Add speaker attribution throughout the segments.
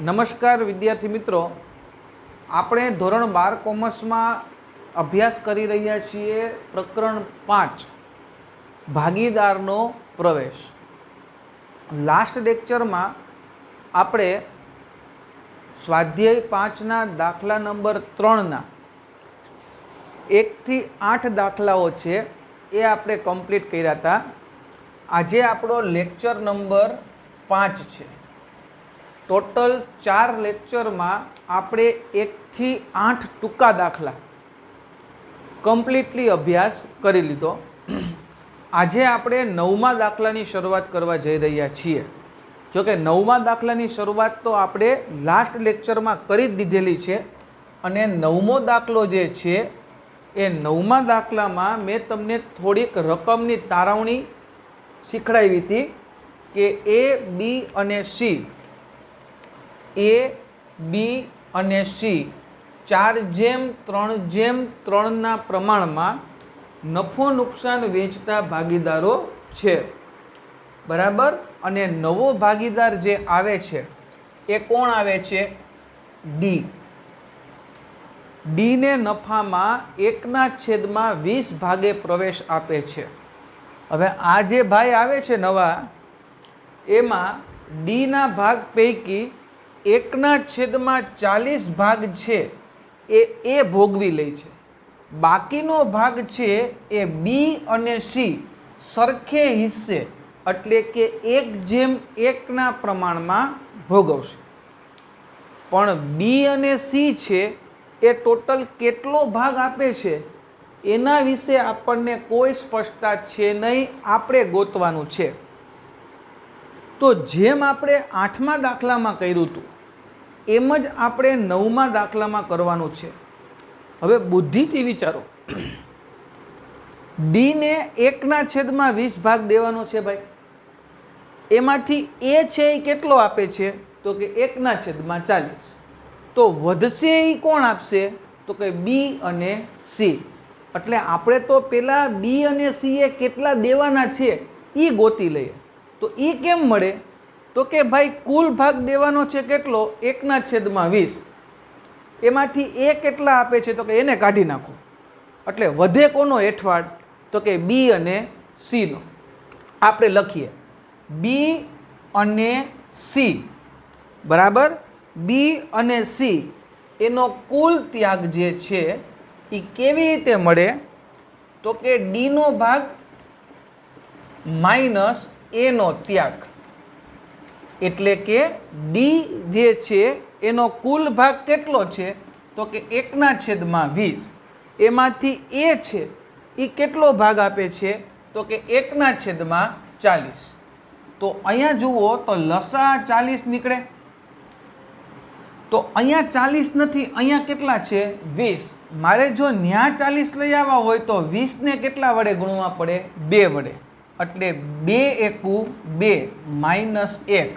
Speaker 1: નમસ્કાર વિદ્યાર્થી મિત્રો, આપણે ધોરણ 12 કોમર્સમાં અભ્યાસ કરી રહ્યા છીએ પ્રકરણ 5 ભાગીદારનો પ્રવેશ. લાસ્ટ લેક્ચરમાં આપણે સ્વાધ્યાય 5ના દાખલા નંબર 3ના 1 થી 8 દાખલાઓ છે એ આપણે કમ્પ્લીટ કર્યા હતા. આજે આપણો લેક્ચર નંબર 5 છે. ટોટલ 4 લેક્ચરમાં આપણે 1 થી 8 ટૂંકા દાખલા કમ્પ્લીટલી અભ્યાસ કરી લીધો. આજે આપણે 9મા દાખલાની શરૂઆત કરવા જઈ રહ્યા છીએ. જોકે 9મા દાખલાની શરૂઆત તો આપણે લાસ્ટ લેક્ચરમાં કરી જ દીધેલી છે અને 9મો દાખલો જે છે એ 9મા દાખલામાં મેં તમને થોડીક રકમની તારવણી શીખડાવી હતી કે A, B અને C A, B અને C 4:3:3 પ્રમાણમાં નફો નુકસાન વેચતા ભાગીદારો છે, બરાબર. અને નવો ભાગીદાર જે આવે છે એ કોણ આવે છે? D. D ને નફામાં 1/20 ભાગે પ્રવેશ આપે છે. હવે આ જે ભાઈ આવે છે નવા, એમાં D ના ભાગ પૈકી 1/40 ભાગ છે એ ભોગવી લે છે. બાકીનો ભાગ છે એ B અને C સરખે હિસ્સે એટલે કે 1:1 પ્રમાણમાં ભોગવશે. પણ B અને C છે એ ટોટલ કેટલો ભાગ આપે છે એના વિશે આપણને કોઈ સ્પષ્ટતા છે નહીં, આપણે ગોતવાનું છે. તો જેમ આપણે 8મા દાખલામાં કર્યું હતું એમ જ આપણે 9મા દાખલામાં કરવાનું છે. હવે બુદ્ધિથી વિચારો, D ને 1/20 ભાગ દેવાનો છે ભાઈ. એમાંથી A છે એ કેટલો આપે છે? તો કે 1/40. તો વધશે એ કોણ આપશે? તો કે B અને C. એટલે આપણે તો પેલા B અને C એ કેટલા દેવાના છે એ ગોતી લઈએ. તો એ કેમ મળે? તો કે ભાઈ કુલ ભાગ દેવાનો છે કેટલો? 1/20. એમાંથી એ કેટલા આપે છે? તો કે એને કાઢી નાખો. એટલે વધે કોનો હેઠવાડ? તો કે B અને C નો. આપણે લખીએ B અને C, બરાબર. B અને C એનો કુલ ત્યાગ જે છે એ કેવી રીતે મળે? તો કે D નો ભાગ માઇનસ A નો ત્યાગ. એટલે કે D જે છે એનો કુલ ભાગ કેટલો છે? તો કે 1/20. એમાંથી A છે એ કેટલો ભાગ આપે છે? તો કે 1/40. તો અહીંયા જુઓ તો લસા 40 નીકળે. તો અહીંયા 40 નથી, અહીંયા કેટલા છે? 20. મારે જો ન્યા 40 લઈ આવવા હોય તો 20 ને કેટલા વડે ગુણવા પડે? 2 વડે. એટલે 2 એકુ 2 માઇનસ 1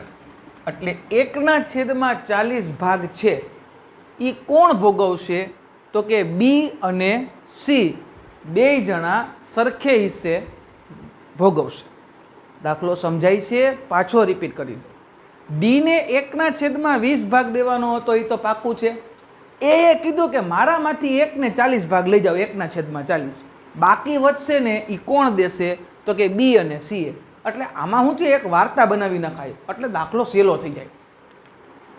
Speaker 1: એટલે 1/40 ભાગ છે એ કોણ ભોગવશે? તો કે B અને C બે જણા સરખે હિસ્સે ભોગવશે. દાખલો સમજાય છે? પાછો રિપીટ કરી દો. D ને 1/20 ભાગ દેવાનો હતો, એ તો પાક્કું છે. એ કીધું કે મારામાંથી 1/40 ભાગ લઈ જાઓ, 1/40. બાકી વધશે ને એ કોણ દેશે? તો કે B અને C. એટલે આમાં શું છે? એક વાર્તા બનાવી નખાય એટલે દાખલો સહેલો થઈ જાય.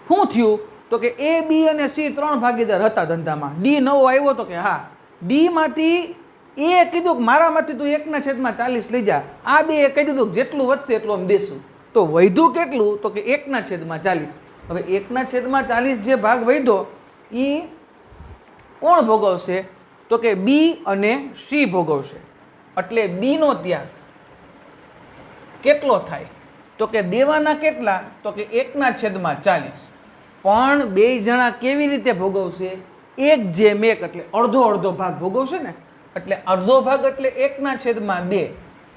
Speaker 1: શું થયું? તો કે A, B અને C 3 ભાગીદાર હતા ધંધામાં. D નવો આવ્યો તો કે હા, D માંથી એ કીધું કે મારામાંથી તું 1/40 લઈ જા. આ બે કહી દીધું જેટલું વધશે એટલું આમ દેશું. તો વધ્યું કેટલું? તો કે 1/40. હવે 1/40 જે ભાગ વધ્યો એ કોણ ભોગવશે? તો કે B અને C ભોગવશે. એટલે B નો ત્યાગ કેટલો થાય? તો કે દેવાના કેટલા? તો કે 1/40. પણ બે જણા કેવી રીતે ભોગવશે? 1:1 એટલે અડધો અડધો ભાગ ભોગવશે ને. એટલે અડધો ભાગ એટલે 1/2.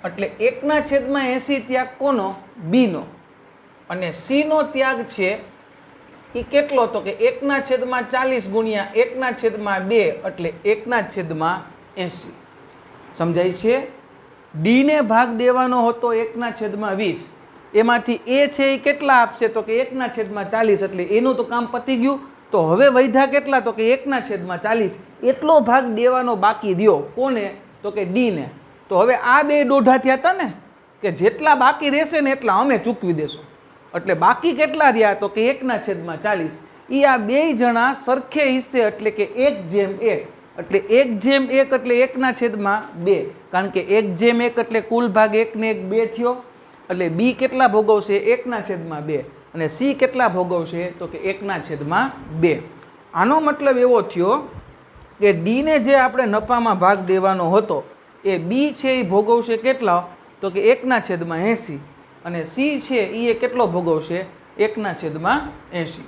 Speaker 1: એટલે 1/80 ત્યાગ કોનો? B નો. અને C નો ત્યાગ છે એ કેટલો? તો કે 1/40 ગુણ્યા 1/2 એટલે 1/80. સમજાય છે? D ને ભાગ દેવાનો હતો 1/20. એમાંથી એ છે એ કેટલા આપશે તો કે 1/40, એટલે એનું તો કામ પતી ગયું. તો હવે વધ્યા કેટલા તો કે 1/40, એટલો ભાગ દેવાનો બાકી રહ્યો. કોને તો કે ડીને. તો હવે આ બે દોઢા થયા હતા ને, કે જેટલા બાકી રહેશે ને એટલા અમે ચૂકવી દેશું. એટલે બાકી કેટલા રહ્યા તો કે 1/40. એ આ બે જણા સરખે હિસ્સે, એટલે કે 1/1. એટલે 1/1 એટલે 1/2, કારણ કે 1/1 એટલે કુલ ભાગ 1 ને 1 2 થયો. એટલે બી કેટલા ભોગવશે 1/2, અને સી કેટલા ભોગવશે તો કે 1/2. આનો મતલબ એવો થયો કે ડીને જે આપણે નફામાં ભાગ દેવાનો હતો એ બી છે એ ભોગવશે કેટલા તો કે 1/80, અને સી છે એ કેટલો ભોગવશે 1/80.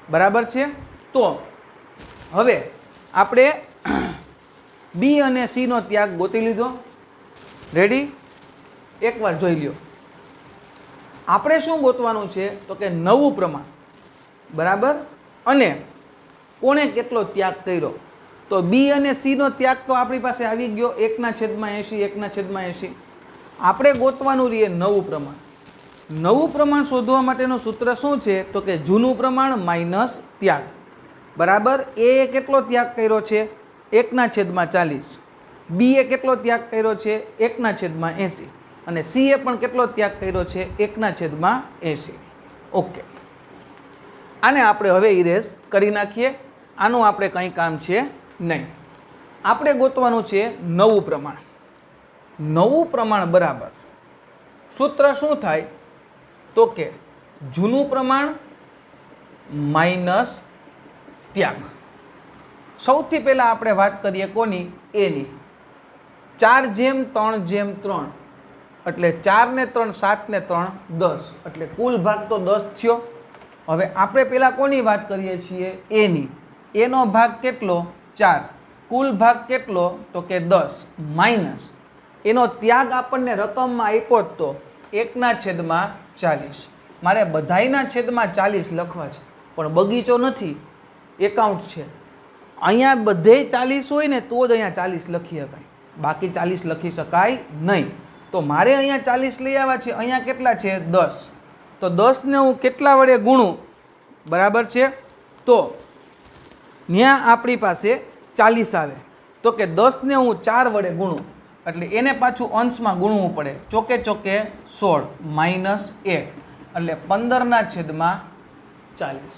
Speaker 1: બરાબર છે. તો હવે આપણે બી અને સીનો ત્યાગ ગોતી લીધો. રેડી? એકવાર જોઈ લ્યો. આપણે શું ગોતવાનું છે તો કે નવું પ્રમાણ. બરાબર? અને કોણે કેટલો ત્યાગ કર્યો. તો બી અને સીનો ત્યાગ તો આપણી પાસે આવી ગયો 1/80. આપણે ગોતવાનું રહીએ નવું પ્રમાણ. નવું પ્રમાણ શોધવા માટેનું સૂત્ર શું છે તો કે જૂનું પ્રમાણ માઇનસ ત્યાગ. બરાબર? એ કેટલો ત્યાગ કર્યો છે 1/40. બીએ કેટલો ત્યાગ કર્યો છે 1/80, અને સીએ પણ કેટલો ત્યાગ કર્યો છે 1/80. ઓકે, આને આપણે હવે ઇરેઝ કરી નાખીએ. આનું આપણે કંઈ કામ છે નહીં. આપણે ગોતવાનું છે નવું પ્રમાણ. નવું પ્રમાણ બરાબર સૂત્ર શું થાય તો કે જૂનું પ્રમાણ માઇનસ ત્યાગ. સૌથી પહેલાં આપણે વાત કરીએ કોની? એની. 4/3/3, એટલે 4 ને 3 7 ને 3 10, એટલે કુલ ભાગ તો 10 થયો. હવે આપણે પહેલાં કોની વાત કરીએ છીએ? એની. એનો ભાગ કેટલો? 4. કુલ ભાગ કેટલો તો કે 10, માઇનસ એનો ત્યાગ આપણને રકમમાં આપ્યો જ તો 1/40. મારે બધાયના છેદમાં 40 લખવા છે, પણ બગીચો નથી, એકાઉન્ટ છે. અહીંયા બધે 40 હોય ને તો જ અહીંયા 40 લખી શકાય, બાકી 40 લખી શકાય નહીં. તો મારે અહીંયા 40 લઈ આવ્યા છે. અહીંયા કેટલા છે? 10. તો 10 ને હું કેટલા વડે ગુણું? બરાબર છે. તો ત્યાં આપણી પાસે 40 આવે. તો કે 10 ને હું 4 વડે ગુણું, એટલે એને પાછું અંશમાં ગુણવું પડે. ચોકે ચોકે 16 માઇનસ 1, એટલે 15/40.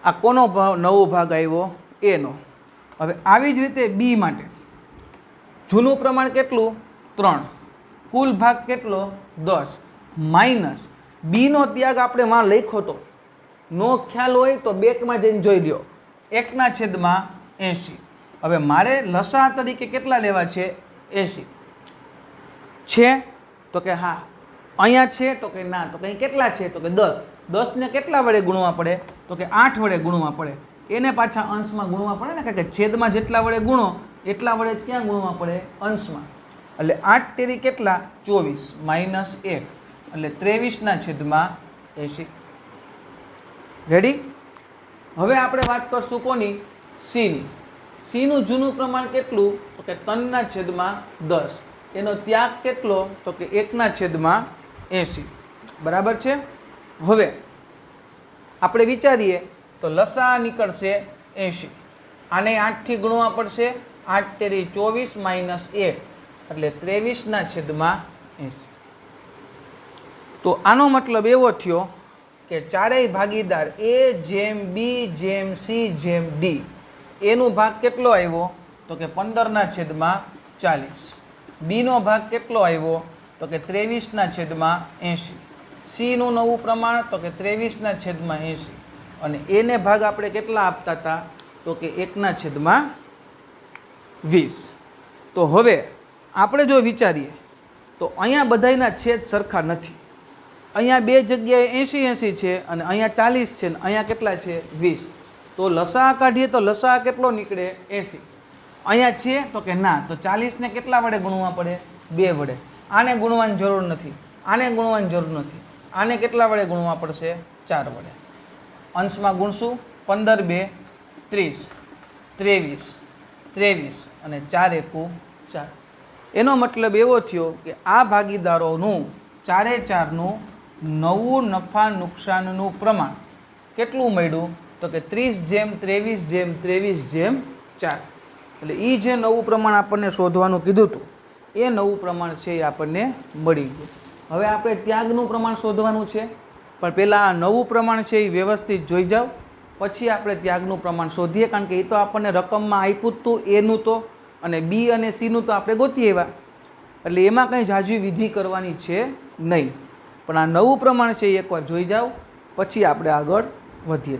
Speaker 1: આ કોનો નવો ભાગ આવ્યો? એનો. હવે આવી જ રીતે બી માટે જૂનું પ્રમાણ કેટલું? 3. કુલ ભાગ કેટલો? 10, માઇનસ બીનો ત્યાગ આપણે વાં લખ્યો તો, નો ખ્યાલ હોય તો બેકમાં જઈને જોઈ લ્યો, 1/80. હવે મારે લસા તરીકે કેટલા લેવા છે? 80 છે તો કે હા. અહીંયા છે તો કે ના. તો કંઈ કેટલા છે તો કે 10. 10 ને કેટલા વડે ગુણવા પડે તો કે 8 વડે ગુણવા પડે. એને પાછા અંશમાં ગુણવા પડે ને, કારણ કે છેદમાં જેટલા વડે ગુણો એટલા વડે જ ક્યાં ગુણવા પડે? અંશમાં. એટલે 8 તેરી કેટલા? 24 માઇનસ 1, એટલે 23/80. રેડી? હવે આપણે વાત કરશું કોની? સીની. સીનું જૂનું પ્રમાણ કેટલું તો કે 3/10. એનો ત્યાગ કેટલો તો કે 1/80. બરાબર છે. હવે આપણે વિચારીએ તો લસા નીકળશે 80. આને 8 થી ગુણવા પડશે. 8 તેરી 24 માઇનસ 1, એટલે 23/80. તો આનો મતલબ એવો થયો કે ચારેય ભાગીદાર એ જેમ બી જેમ સી જેમ ડી, એનું ભાગ કેટલો આવ્યો તો કે 15/40. બીનો ભાગ કેટલો આવ્યો તો કે 23/80. સીનું નવું પ્રમાણ તો કે 23/80, અને એને ભાગ આપણે કેટલા આપતા હતા તો કે 1/20. તો હવે આપણે જો વિચારીએ તો અહીંયા બધાયના છેદ સરખા નથી. અહીંયા બે જગ્યાએ 80 છે, અને અહીંયા 40 છે, ને અહીંયા કેટલા છે? 20. તો લસા કાઢીએ તો લસા કેટલો નીકળે? 80. અહીંયા છે તો કે ના. તો 40 ને કેટલા વડે ગુણવા પડે? 2 વડે. આને ગુણવાની જરૂર નથી, આને ગુણવાની જરૂર નથી. આને કેટલા વડે ગુણવા પડશે? 4 વડે. અંશમાં ગુણશું. 15 2 30, 23 23, અને 4 એકુ 4. એનો મતલબ એવો થયો કે આ ભાગીદારોનું 4/4નું નવું નફા નુકસાનનું પ્રમાણ કેટલું મળ્યું તો કે 30:23:23:4. એટલે એ જે નવું પ્રમાણ આપણને શોધવાનું કીધું હતું એ નવું પ્રમાણ છે એ આપણને મળી ગયું. હવે આપણે ત્યાગનું પ્રમાણ શોધવાનું છે, પણ પહેલાં આ નવું પ્રમાણ છે એ વ્યવસ્થિત જોઈ જાઓ, પછી આપણે ત્યાગનું પ્રમાણ શોધીએ. કારણ કે એ તો આપણને રકમમાં આપ્યું જ હતું એનું તો, અને બી અને સીનું તો આપણે ગોતી આવ્યા, એટલે એમાં કંઈ ઝાઝી વિધિ કરવાની છે નહીં. પણ આ નવું પ્રમાણ છે એ એકવાર જોઈ જાઓ, પછી આપણે આગળ વધીએ.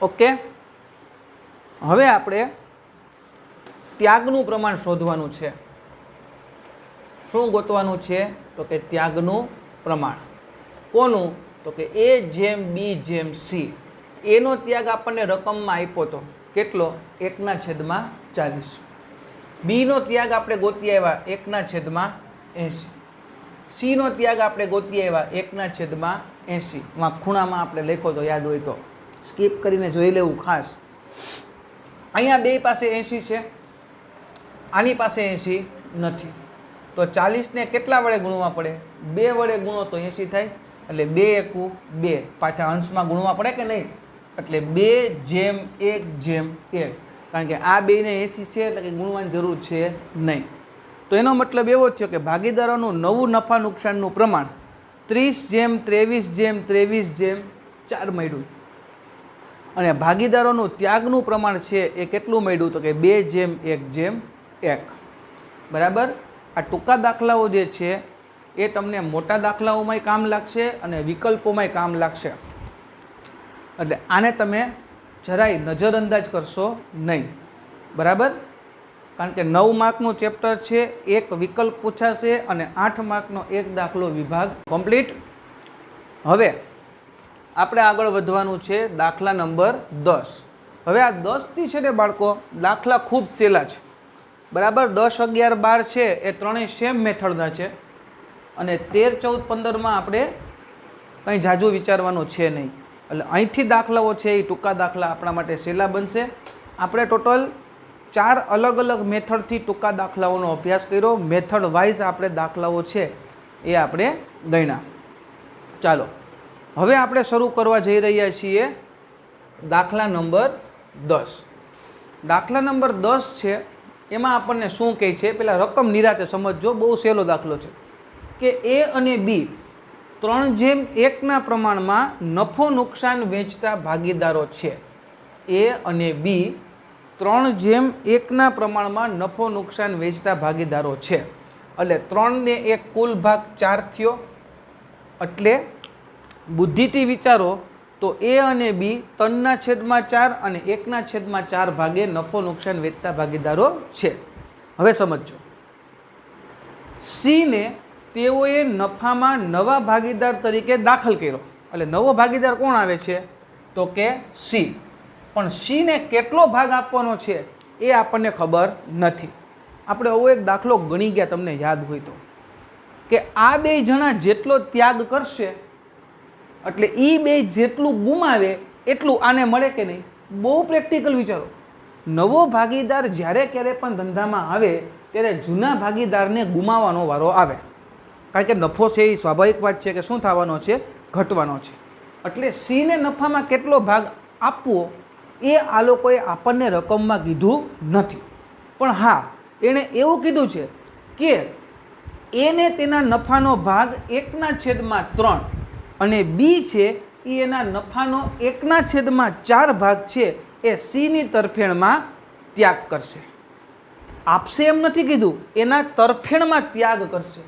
Speaker 1: ઓકે, હવે આપણે ત્યાગનું પ્રમાણ શોધવાનું છે. શું ગોતવાનું છે તો કે ત્યાગનું પ્રમાણ. કોનું તો કે A/B/C. એનો ત્યાગ આપણને રકમમાં આપ્યો હતો કેટલો 1/40. બીનો ત્યાગ આપણે ગોતી આવ્યા 1/80. સીનો ત્યાગ આપણે ગોતી આવ્યા 1/80. ખૂણામાં આપણે લખ્યો તો યાદ હોય તો સ્કીપ કરીને જોઈ લેવું ખાસ. અહીંયા બે પાસે 80 છે, આની પાસે 80 નથી, તો 40ને કેટલા વડે ગુણવા પડે? 2 વડે ગુણો તો 80 થાય. એટલે 2 એકુ 2, પાછા અંશમાં ગુણવા પડે કે નહીં? એટલે 2/1/1. કારણ કે આ બેને 80 છે એટલે કે ગુણવાની જરૂર છે નહીં. તો એનો મતલબ એવો થયો કે ભાગીદારોનું નવું નફા નુકસાનનું પ્રમાણ 30:23:23:4 મળ્યું. અને ભાગીદારોનું ત્યાગનું પ્રમાણ છે એ કેટલું મળ્યું તો કે 2/1/1. બરાબર. આ ટૂંકા દાખલાઓ જે છે એ તમને મોટા દાખલાઓમાંય કામ લાગશે અને વિકલ્પોમાંય કામ લાગશે. એટલે આને તમે જરાય નજરઅંદાજ કરશો નહીં. બરાબર. કારણ કે 9 માર્કનું ચેપ્ટર છે, એક વિકલ્પ પૂછાશે અને 8 માર્કનો એક દાખલો વિભાગ કમ્પ્લીટ. હવે આપણે આગળ વધવાનું છે દાખલા નંબર 10. હવે આ 10થી છે ને બાળકો દાખલા ખૂબ સહેલા છે. બરાબર. 10, 11, 12 છે એ ત્રણેય સેમ મેથડના છે, અને 13, 14, 15માં આપણે કંઈ ઝાઝું વિચારવાનું છે નહીં. એટલે અહીંથી દાખલાઓ છે એ ટૂંકા દાખલા આપણા માટે સહેલા બનશે. આપણે ટોટલ 4 અલગ અલગ મેથડથી ટૂંકા દાખલાઓનો અભ્યાસ કર્યો. મેથડ વાઇઝ આપણે દાખલાઓ છે એ આપણે ગણ્યા. ચાલો હવે આપણે શરૂ કરવા જઈ રહ્યા છીએ દાખલા નંબર 10. દાખલા નંબર 10 છે એમાં આપણને શું કહે છે, પેલા રકમ નિરાતે સમજજો, બહુ સહેલો દાખલો છે કે A અને B 3/1ના પ્રમાણમાં નફો નુકસાન વેચતા ભાગીદારો છે. A અને B 3/1ના પ્રમાણમાં નફો નુકસાન વેચતા ભાગીદારો છે. એટલે 3 ને 1 કુલ ભાગ 4 થયો. એટલે બુદ્ધિથી વિચારો તો A અને B 3/4 અને 1/4 ભાગે નફો નુકસાન વેચતા ભાગીદારો છે. હવે સમજો, C ને તેઓએ નફામાં નવા ભાગીદાર તરીકે દાખલ કર્યો. એટલે નવો ભાગીદાર કોણ આવે છે તો કે C. પણ C ને કેટલો ભાગ આપવાનો છે એ આપણને ખબર નથી. આપણે આવો એક દાખલો ગણી ગયા, તમને યાદ હોય તો, કે આ બે જણા જેટલો ત્યાગ કરશે એટલે એ બે જેટલું ગુમાવે એટલું આને મળે કે નહીં. બહુ પ્રેક્ટિકલ વિચારો. નવો ભાગીદાર જ્યારે ક્યારે પણ ધંધામાં આવે ત્યારે જૂના ભાગીદારને ગુમાવવાનો વારો આવે. કારણ કે નફો છે એ સ્વાભાવિક વાત છે કે શું થવાનો છે, ઘટવાનો છે. એટલે સીને નફામાં કેટલો ભાગ આપવો એ આ લોકોએ આપણને રકમમાં કીધું નથી. પણ હા, એણે એવું કીધું છે કે એને તેના નફાનો ભાગ 1/3 અને બી છે એ એના નફાનો 1/4 ભાગ છે એ સીની તરફેણમાં ત્યાગ કરશે. આપશે એમ નથી કીધું, એના તરફેણમાં ત્યાગ કરશે.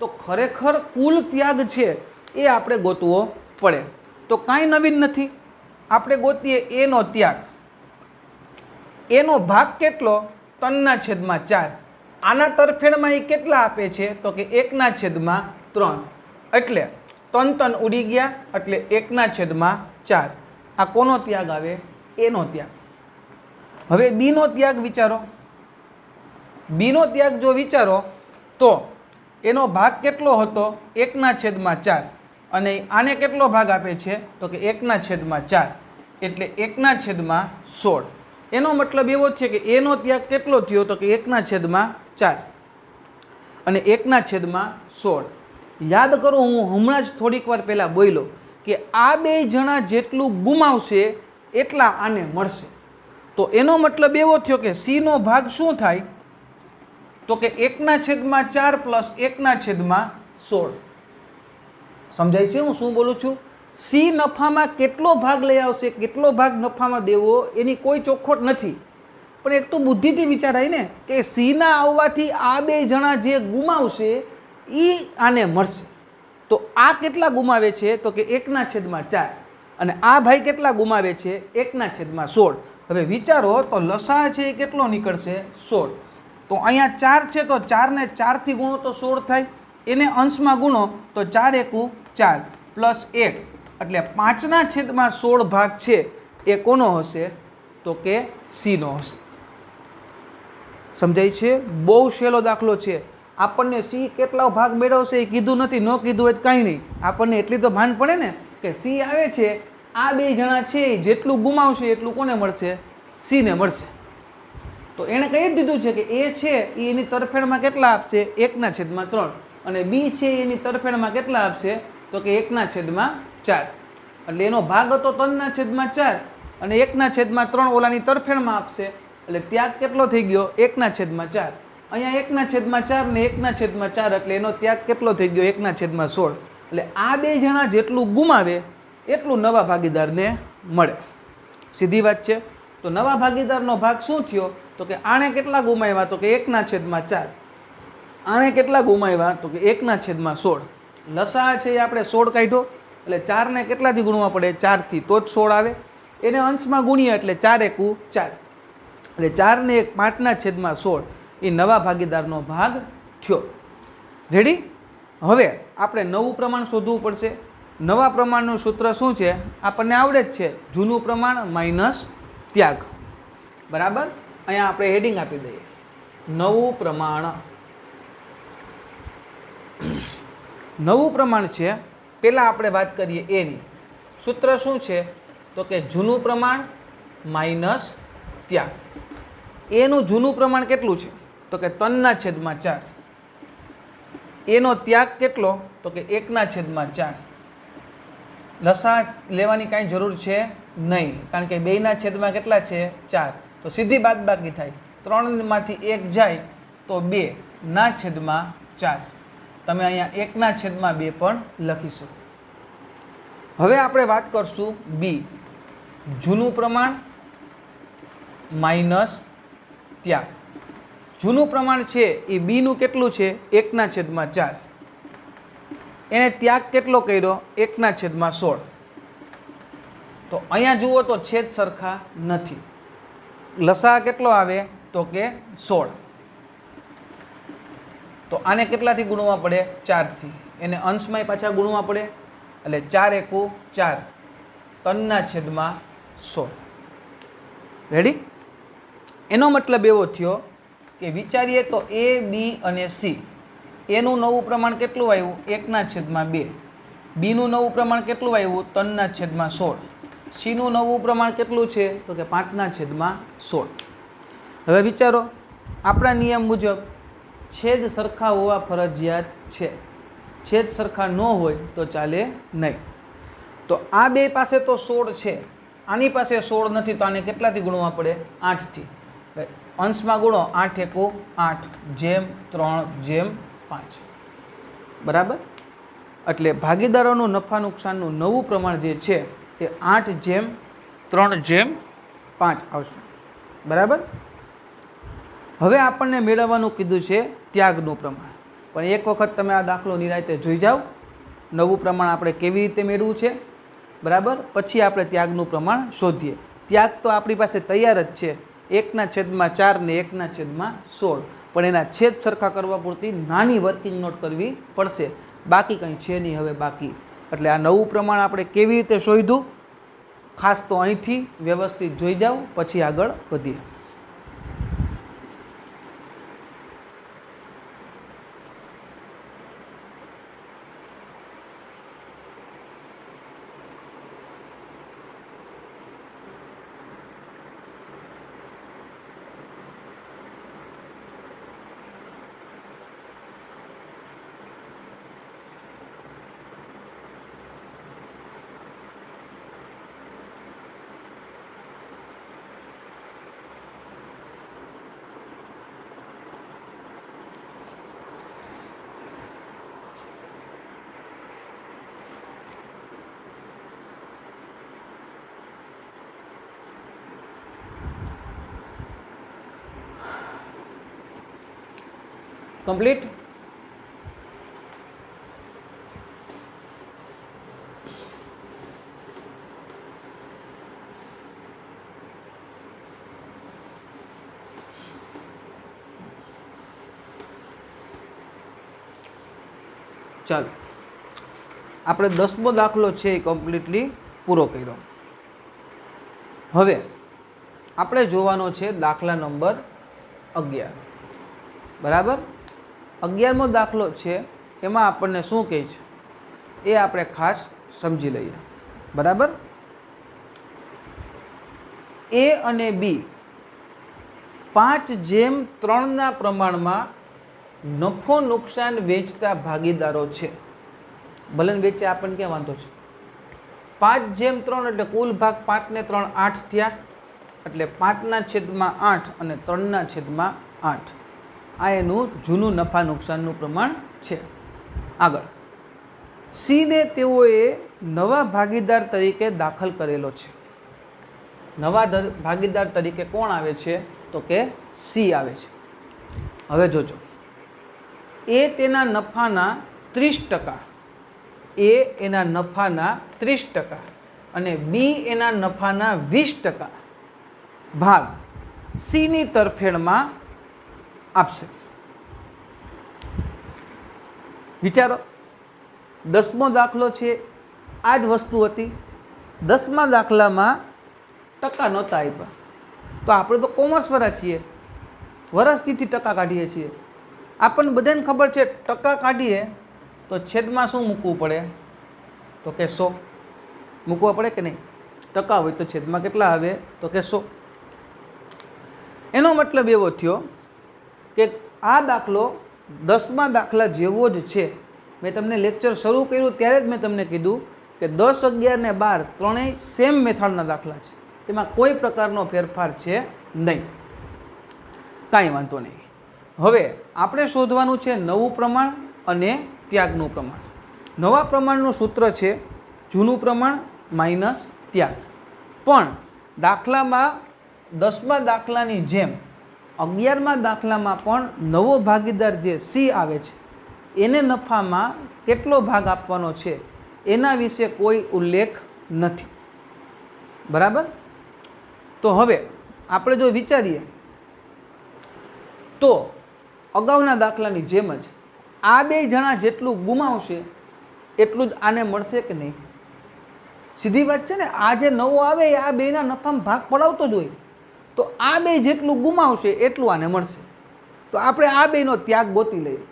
Speaker 1: તો ખરેખર કુલ ત્યાગ છે એ આપણે ગોતવો પડે. તો કાંઈ નવીન નથી, આપણે ગોતીએ એનો ત્યાગ. એનો ભાગ કેટલો? 3/4. આના તરફેણમાં એ કેટલા આપે છે તો કે 1/3 એટલે 3 ઉડી ગયા એટલે 1/4 આ કોનો ત્યાગ આવે એનો ત્યાગ હવે બી નો ત્યાગ વિચારો બી નો ત્યાગ જો વિચારો તો એનો ભાગ કેટલો હતો 1/4 અને આને કેટલો ભાગ આપે છે તો કે 1/4 એટલે 1/16 એનો મતલબ એવો છે કે એનો ત્યાગ કેટલો થયો તો કે 1/4 અને 1/16 યાદ કરો હું હમણાં જ થોડીક વાર પહેલાં બોલ્યો કે આ બે જણા જેટલું ગુમાવશે એટલા આને મળશે તો એનો મતલબ એવો થયો કે સી નો ભાગ શું થાય તો કે 1/4 પ્લસ 1/16 સમજાય છે હું શું બોલું છું સી નફામાં કેટલો ભાગ લઈ આવશે કેટલો ભાગ નફામાં દેવો એની કોઈ ચોખવટ નથી પણ એક તો બુદ્ધિથી વિચારાય ને કે સીના આવવાથી આ બે જણા જે ગુમાવશે એ આને મળશે તો આ કેટલા ગુમાવે છે તો કે 1/4 અને આ ભાઈ કેટલા ગુમાવે છે 1/16 હવે વિચારો તો લસા છે એ કેટલો નીકળશે 16 તો અહીંયા 4 છે તો 4 ને 4 થી ગુણો તો 16 થાય એને અંશમાં ગુણો તો 4 × 4 પ્લસ 1 એટલે 5/16 ભાગ છે એ કોનો હશે તો કે સી નો હશે સમજાય છે બહુ સહેલો દાખલો છે આપણને સી કેટલા ભાગ મેળવશે એ કીધું નથી ન કીધું હોય કાંઈ નહીં આપણને એટલી તો ભાન પડે ને કે સી આવે છે આ બે જણા છે જેટલું ગુમાવશે એટલું કોને મળશે સી ને મળશે તો એણે કહી દીધું છે કે એ છે એ એની તરફેણમાં કેટલા આપશે 1/3 અને બી છે એની તરફેણમાં કેટલા આપશે તો કે 1/4 એટલે એનો ભાગ હતો 3/4 અને 1/3 ઓલાની તરફેણમાં આપશે એટલે ત્યાગ કેટલો થઈ ગયો 1/4 અહીંયા 1/4 ને 1/4 એટલે એનો ત્યાગ કેટલો થઈ ગયો 1/16 એટલે આ બે જણા જેટલું ગુમાવે એટલું નવા ભાગીદારને મળે સીધી વાત છે તો નવા ભાગીદારનો ભાગ શું થયો તો કે આણે કેટલા ગુમાવ્યા તો કે 1/4 આણે કેટલા ગુમાવ્યા તો કે 1/16 લસા છે એ આપણે 16 કાઢ્યો એટલે 4 ને કેટલાથી ગુણવા પડે 4 થી તો જ 16 આવે એને અંશમાં ગુણીએ એટલે 4 × 4 એટલે 4 ને 1 5/16 એ નવા ભાગીદારનો ભાગ થયો રેડી હવે આપણે નવું પ્રમાણ શોધવું પડશે નવા પ્રમાણનું સૂત્ર શું છે આપણને આવડે જ છે જૂનું પ્રમાણ માઇનસ ત્યાગ બરાબર અહીંયા આપણે હેડિંગ આપી દઈએ નવું પ્રમાણ નવું પ્રમાણ છે પહેલાં આપણે વાત કરીએ એની સૂત્ર શું છે તો કે જૂનું પ્રમાણ માઇનસ ત્યાગ એનું જૂનું પ્રમાણ કેટલું છે તો કે 3/4 એનો ત્યાગ કેટલો તો કે 1/4 લસા લેવાની કાંઈ જરૂર છે નહીં કારણ કે 2/છેદમાં કેટલા છે 4 તો સીધી બાદબાકી થાય 3માંથી 1 જાય તો 2/4 તમે અહીંયા 1/2 પણ લખી શકો હવે આપણે વાત કરશું બી જૂનું પ્રમાણ માઇનસ ત્યાગ જૂનું પ્રમાણ છે એ બીનું કેટલું છે 1/4 એને ત્યાગ કેટલો કર્યો 1/16 તો અહીંયા જુઓ તો છેદ સરખા નથી લસા કેટલો આવે તો કે 16 તો આને કેટલાથી ગુણવા પડે 4 થી એને અંશમાં પાછા ગુણવા પડે એટલે 4 × 4 3/16 રેડી એનો મતલબ એવો થયો કે વિચારીએ તો એ બી અને સી એનું નવું પ્રમાણ કેટલું આવ્યું 1/2 બીનું નવું પ્રમાણ કેટલું આવ્યું 3/16 સીનું નવું પ્રમાણ કેટલું છે તો કે 5/16 હવે વિચારો આપણા નિયમ મુજબ છેદ સરખા હોવા ફરજિયાત છે છેદ સરખા ન હોય તો ચાલે નહીં તો આ બે પાસે તો 16 છે આની પાસે 16 નથી તો આને કેટલાથી ગુણવા પડે 8 થી અંશમાં ગુણો 8 × 8 3/5 બરાબર એટલે ભાગીદારોનું નફા નુકસાનનું નવું પ્રમાણ જે છે એ 8/3/5 આવશે બરાબર હવે આપણને મેળવવાનું કીધું છે ત્યાગનું પ્રમાણ પણ એક વખત તમે આ દાખલો નિરાંતે જોઈ જાઓ નવું પ્રમાણ આપણે કેવી રીતે મેળવવું છે બરાબર પછી આપણે ત્યાગનું પ્રમાણ શોધીએ ત્યાગ તો આપણી પાસે તૈયાર જ છે 1/4 ને 1/16 પણ એના છેદ સરખા કરવા પૂરતી નાની વર્કિંગ નોટ કરવી પડશે, બાકી કંઈ છે નહીં હવે બાકી. એટલે આ નવું પ્રમાણ આપણે કેવી રીતે શોધ્યું, ખાસ તો અહીંથી વ્યવસ્થિત જોઈ જાઓ, પછી આગળ વધીએ. કમ્પ્લીટ. ચાલો, આપણે 10મો દાખલો છે એ કમ્પ્લીટલી પૂરો કર્યો. હવે આપણે જોવાનો છે દાખલા નંબર 11. બરાબર, 11મો દાખલો છે, એમાં આપણને શું કહે છે એ આપણે ખાસ સમજી લઈએ. બરાબર, એ અને બી 5:3 પ્રમાણમાં નફો નુકસાન વેચતા ભાગીદારો છે. ભલે ને વેચે, આપણને ક્યાં વાંધો છે. 5:3 એટલે કુલ ભાગ 5 ને 3 8 થયા, એટલે 5/8 અને 3/8. આ એનું જૂનું નફા નુકસાનનું પ્રમાણ છે. આગળ, સી ને તેઓએ નવા ભાગીદાર તરીકે દાખલ કરેલો છે. નવા ભાગીદાર તરીકે કોણ આવે છે? તો કે સી આવે છે. હવે જોજો, એ તેના નફાના 30%, એ એના નફાના 30% અને બી એના નફાના 20% ભાગ સીની તરફેણમાં આપશે. વિચારો, 10મો દાખલો છે, આ જ વસ્તુ હતી. 10મા દાખલામાં ટકા નહોતા આપ્યા, તો આપણે તો કોમર્સવાળા છીએ, વર્ષથી ટકા કાઢીએ છીએ. આપણને બધાને ખબર છે ટકા કાઢીએ તો છેદમાં શું મૂકવું પડે? તો કે 100 મૂકવા પડે કે નહીં? ટકા હોય તો છેદમાં કેટલા આવે? તો કે 100. એનો મતલબ એવો થયો કે આ દાખલો 10મા દાખલા જેવો જ છે. મેં તમને લેક્ચર શરૂ કર્યું ત્યારે જ મેં તમને કીધું કે 10, 11 ને 12 ત્રણેય સેમ મેથડના દાખલા છે, એમાં કોઈ પ્રકારનો ફેરફાર છે નહીં. કાંઈ વાંધો નહીં. હવે આપણે શોધવાનું છે નવું પ્રમાણ અને ત્યાગનું પ્રમાણ. નવા પ્રમાણનું સૂત્ર છે જૂનું પ્રમાણ માઇનસ ત્યાગ. પણ દાખલામાં 10મા દાખલાની જેમ 11મા દાખલામાં પણ નવો ભાગીદાર જે સી આવે છે એને નફામાં કેટલો ભાગ આપવાનો છે એના વિશે કોઈ ઉલ્લેખ નથી. બરાબર, તો હવે આપણે જો વિચારીએ તો અગાઉના દાખલાની જેમ જ આ બે જણા જેટલું ગુમાવશે એટલું જ આને મળશે કે નહીં? સીધી વાત છે ને. આ જે નવો આવે એ આ બેના નફામાં ભાગ પડાવતો જ હોય, તો આ બે જેટલું ગુમાવશે એટલું આને મળશે. તો આપણે આ બેનો ત્યાગ ગોતી લઈએ.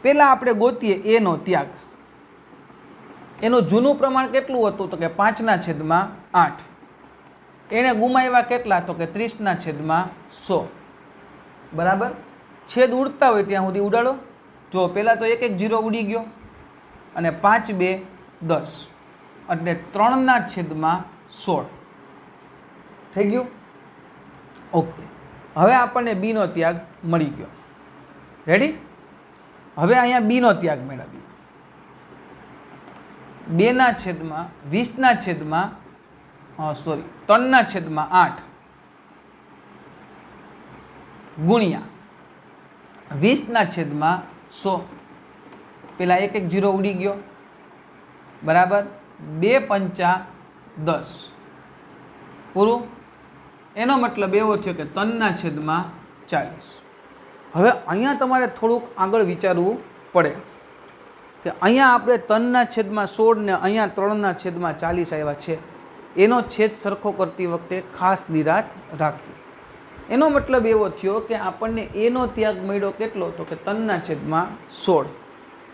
Speaker 1: પહેલાં આપણે ગોતીએ એનો ત્યાગ. એનું જૂનું પ્રમાણ કેટલું હતું? તો કે 5/8. એણે ગુમાવ્યા કેટલા? તો કે 30/100. બરાબર, છેદ ઉડતા હોય ત્યાં સુધી ઉડાડો. જો પહેલાં તો એક જીરો ઉડી ગયો અને 5 2 10 એટલે 3/16 થઈ ગયું. ઓકે, હવે આપણને બીનો ત્યાગ મળી ગયો. રેડી? હવે અહીંયા બીનો ત્યાગ મેળવીએ. 3/8 ગુણ્યા 20/100. પેલા એક જીરો ઉડી ગયો. બરાબર, 2 5 10 પૂરું. એનો મતલબ એવો થયો કે 3/40. હવે અહીંયા તમારે થોડુંક આગળ વિચારવું પડે કે અહીંયા આપણે 3/16 ને અહીંયા 3/40 આવ્યા છે, એનો છેદ સરખો કરતી વખતે ખાસ નિરાત રાખવી. એનો મતલબ એવો થયો કે આપણને એનો ત્યાગ મળ્યો કેટલો, તો કે 3/16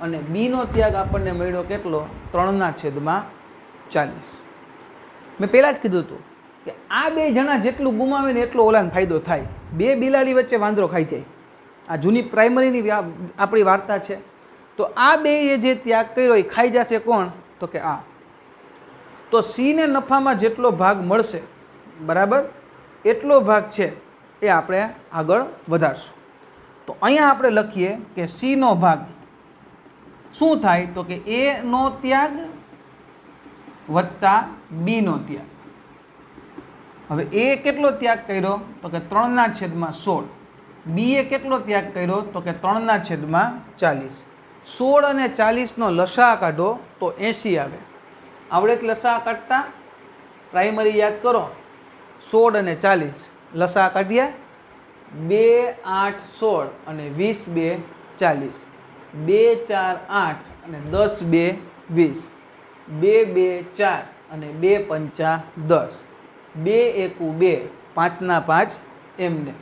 Speaker 1: અને બીનો ત્યાગ આપણને મળ્યો કેટલો, 3/40. મેં પહેલાં જ કીધું હતું કે આ બે જણા જેટલું ગુમાવે ને એટલો ઓલાને ફાયદો થાય. બે બિલાડી વચ્ચે વાંદરો ખાઈ જાય. આ જૂની પ્રાઇમરીની આપણી વાર્તા છે. તો આ બેએ જે ત્યાગ કર્યો એ ખાઈ જશે કોણ, તો કે આ. તો સીને નફામાં જેટલો ભાગ મળશે, બરાબર, એટલો ભાગ છે એ આપણે આગળ વધારશું. તો અહીંયા આપણે લખીએ કે સીનો ભાગ શું થાય, તો કે એનો ત્યાગ વત્તા બીનો ત્યાગ. હવે એ કેટલો ત્યાગ કર્યો, તો કે 3/16. બીએ કેટલો ત્યાગ કર્યો, તો કે 3/40. 16 અને 40નો લસા કાઢો તો 80 આવે. આવડે કે લસા કાઢતા? પ્રાઇમરી યાદ કરો. 16 અને 40 લસા કાઢ્યા, 2 8 16 અને 20 2 40, 2 4 8 અને 10 2 20, 2 2 4 અને 2 5 10, 2 1 2, 5 5 એમને.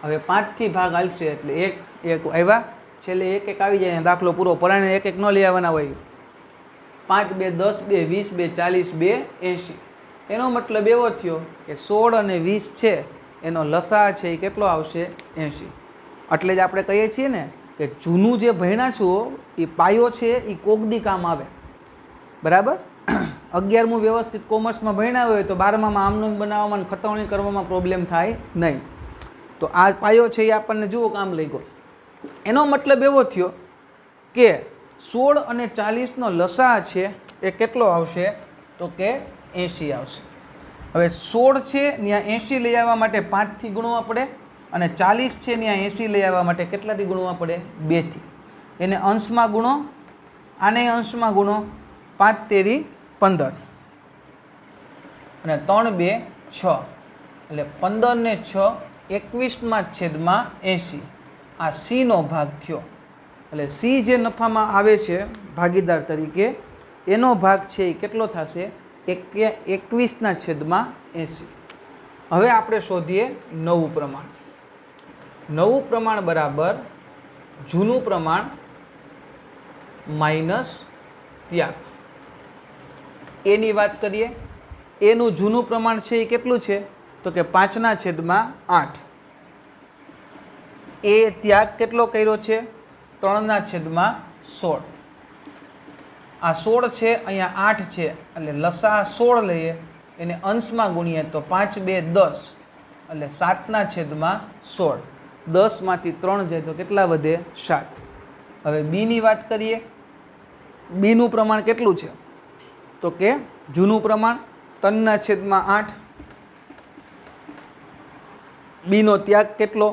Speaker 1: હવે 5 થી ભાગ હાલશે એટલે 1 1 આવ્યા, છેલ્લે 1 1 આવી જાય, દાખલો પૂરો. પરાણે 1 1 ન લઈ આવવાના હોય. 5 2 10 2 20 2 40 2 80. એનો મતલબ એવો થયો કે 16 અને 20 છે એનો લસા છે એ કેટલો આવશે, 80. એટલે જ આપણે કહીએ છીએ ને કે જૂનું જે ભણ્યા છો એ પાયો છે એ કોકદી કામ આવે, બરાબર. 11મું વ્યવસ્થિત કોમર્સમાં ભણ્યા હોય તો 12મામાં આમનું બનાવવામાં ખતવણી કરવામાં પ્રોબ્લેમ થાય નહીં. તો આ પાયો છે એ આપણને જુઓ કામ લઈ ગયો. એનો મતલબ એવો થયો કે 16 અને 40નો લસા છે એ કેટલો આવશે, તો કે 80 આવશે. હવે 16 છે ત્યાં 80 લઈ આવવા માટે 5 થી ગુણવા પડે, અને 40 છે ત્યાં 80 લઈ આવવા માટે કેટલાથી ગુણવા પડે, 2 થી. એને અંશમાં ગુણો, આને અંશમાં ગુણો, 5 તેરી 15 અને 3 2 6 એટલે 15 ને 6 21/80. આ સીનો ભાગ થયો. એટલે સી જે નફામાં આવે છે ભાગીદાર તરીકે, એનો ભાગ છે એ કેટલો થશે, 21/80. હવે આપણે શોધીએ નવું પ્રમાણ. નવું પ્રમાણ બરાબર જૂનું પ્રમાણ માઇનસ ત્યાગ. એની વાત કરીએ. એનું જૂનું પ્રમાણ છે એ કેટલું છે, તો કે 5/8. એ ત્યાગ કેટલો કર્યો છે, 3/16. આ 16 છે, અહીંયા 8 છે, એટલે લસા 16 લઈએ, એને અંશમાં ગુણીએ તો 5 2 10 એટલે 7/16. 10માંથી 3 જાય તો કેટલા વધે, 7. હવે બીની વાત કરીએ. બીનું પ્રમાણ કેટલું છે, તો કે જૂનું પ્રમાણ 3/8. બીનો ત્યાગ કેટલો,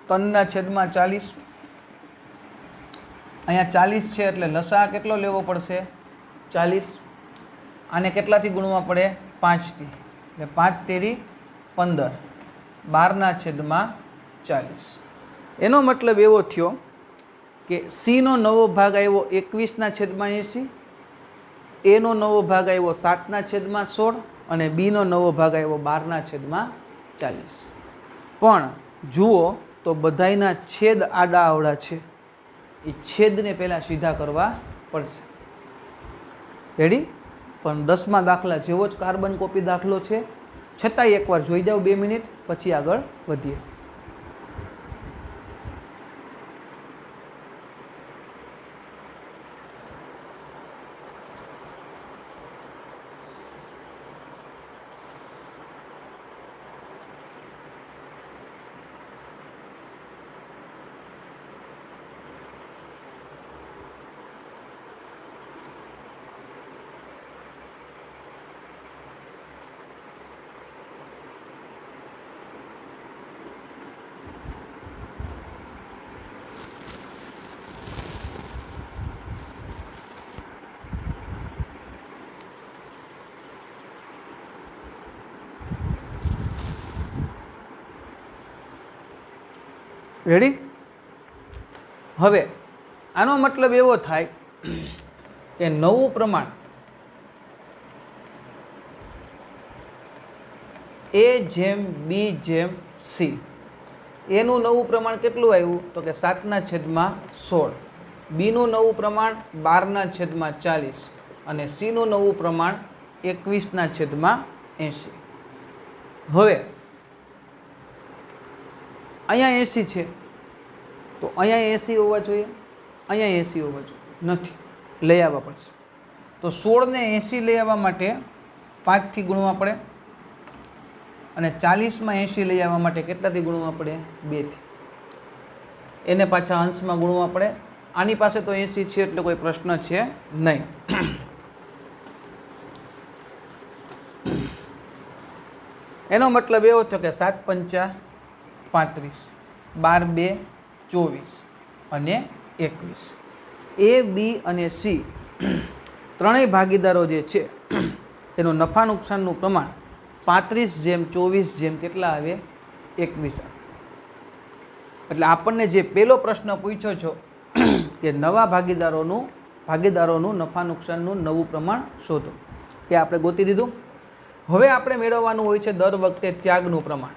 Speaker 1: 3/40. અહીંયા 40 છે એટલે લસા કેટલો લેવો પડશે, 40. આને કેટલાથી ગુણવા પડે, 5 થી. એટલે 5 તેરી 15, 12/40. એનો મતલબ એવો થયો કે સીનો નવો ભાગ આવ્યો 21/80, એનો નવો ભાગ આવ્યો 7/16 અને બીનો નવો ભાગ આવ્યો 12/40. પણ જુઓ તો બધાયના છેદ આડા આવડા છે, એ છેદને પહેલાં સીધા કરવા પડશે. રેડી? પણ 10મા દાખલા જેવો જ કાર્બન કોપી દાખલો છે, છતાંય એકવાર જોઈ જાઓ 2 મિનિટ, પછી આગળ વધીએ. રેડી? હવે આનો મતલબ એવો થાય કે નવું પ્રમાણ A/B/C એનું નવું પ્રમાણ કેટલું આવ્યું તો કે 7/16, બીનું નવું પ્રમાણ 12/40 અને સીનું નવું પ્રમાણ 21/80. હવે અહીંયા 80 છે તો અહીંયા 80 હોવા જોઈએ, અહીંયા 80 હોવા જોઈએ, નથી, લઈ આવવા પડશે. તો 16 ને 80 લઈ આવવા માટે 5થી ગુણવા પડે અને 40માં 80 લઈ આવવા માટે કેટલાથી ગુણવા પડે? 2થી. એને પાછા અંશમાં ગુણવા પડે. આની પાસે તો 80 છે એટલે કોઈ પ્રશ્ન છે નહીં. એનો મતલબ એવો થયો કે 7×5 = 35, 12×2 = 24 અને 21. A, B અને C ત્રણેય ભાગીદારો જે છે એનું નફા નુકસાનનું પ્રમાણ 35/24 કેટલા આવે? 21. એટલે આપણને જે પહેલો પ્રશ્ન પૂછ્યો છો કે નવા ભાગીદારોનું નફા નુકસાનનું નવું પ્રમાણ શોધો, એ આપણે ગોતી દીધું. હવે આપણે મેળવવાનું હોય છે દર વખતે ત્યાગનું પ્રમાણ.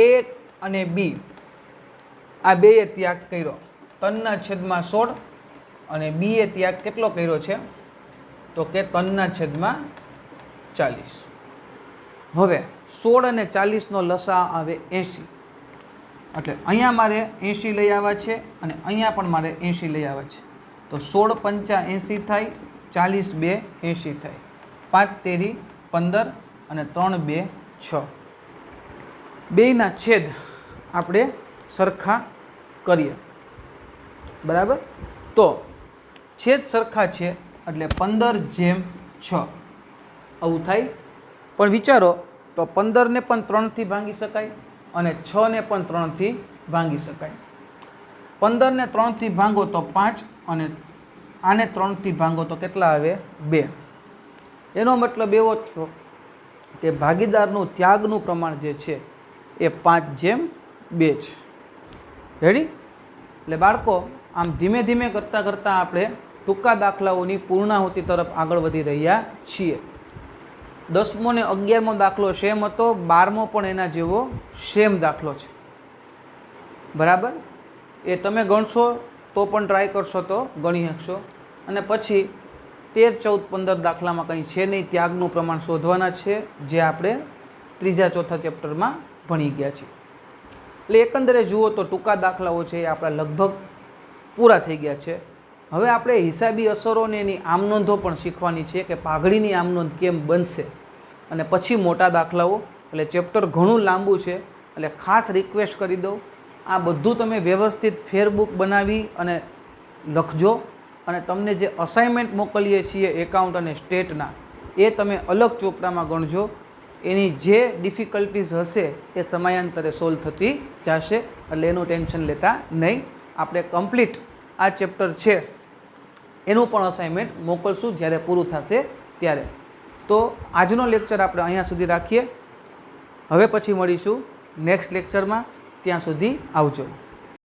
Speaker 1: A અને B આ બેએ ત્યાગ કર્યો 3/16 અને B એ ત્યાગ કેટલો કર્યો છે તો કે 3/40. હવે 16 અને 40 નો લસા આવે 80. એટલે અહીંયા મારે 80 લઈ આવવા છે અને અહીંયા પણ મારે 80 લઈ આવવા છે. તો 16×5 80 થાય, 40×2 80 થાય, 5×13 15 અને 3×2 6. બેયના છેદ આપણે સરખા કરીએ, બરાબર. તો છેદ સરખા છે એટલે 15/6 આવું થાય. પણ વિચારો તો 15 ને પણ 3થી ભાંગી શકાય અને 6 ને પણ 3થી ભાંગી શકાય. 15 ને 3થી ભાંગો તો 5 અને આને 3થી ભાંગો તો કેટલા આવે? 2. એનો મતલબ એવો થયો કે ભાગીદારનું ત્યાગનું પ્રમાણ જે છે એ 5/2 છે. રેડી? એટલે બાળકો આમ ધીમે ધીમે કરતાં કરતાં આપણે ટૂંકા દાખલાઓની પૂર્ણાહુતિ તરફ આગળ વધી રહ્યા છીએ. 10મો ને 11મો દાખલો સેમ હતો, 12મો પણ એના જેવો સેમ દાખલો છે, બરાબર. એ તમે ગણશો તો પણ ટ્રાય કરશો તો ગણી શકશો. અને પછી 13, 14, 15 દાખલામાં કંઈ છે નહીં, ત્યાગનું પ્રમાણ શોધવાના છે જે આપણે 3જા 4થા ચેપ્ટરમાં ભણી ગયા છીએ. એટલે એકંદરે જુઓ તો ટૂંકા દાખલાઓ છે એ આપણા લગભગ પૂરા થઈ ગયા છે. હવે આપણે હિસાબી અસરોને એની આમનોંધો પણ શીખવાની છે કે પાઘડીની આમનોંધ કેમ બનશે, અને પછી મોટા દાખલાઓ. એટલે ચેપ્ટર ઘણું લાંબુ છે, એટલે ખાસ રિક્વેસ્ટ કરી દઉં આ બધું તમે વ્યવસ્થિત ફેરબુક બનાવી અને લખજો. અને તમને જે અસાઇનમેન્ટ મોકલીએ છીએ એકાઉન્ટ અને સ્ટેટના, એ તમે અલગ ચોપડામાં ગણજો. એની જે ડિફિકલ્ટીઝ હશે એ સમયાંતરે સોલ્વ થતી જશે, એટલે એનું ટેન્શન લેતા નહીં. આપણે કમ્પ્લીટ આ ચેપ્ટર છે એનું પણ અસાઇનમેન્ટ મોકલશું જ્યારે પૂરું થશે ત્યારે. તો આજનો લેક્ચર આપણે અહીંયા સુધી રાખીએ. હવે પછી મળીશું નેક્સ્ટ લેક્ચરમાં. ત્યાં સુધી આવજો.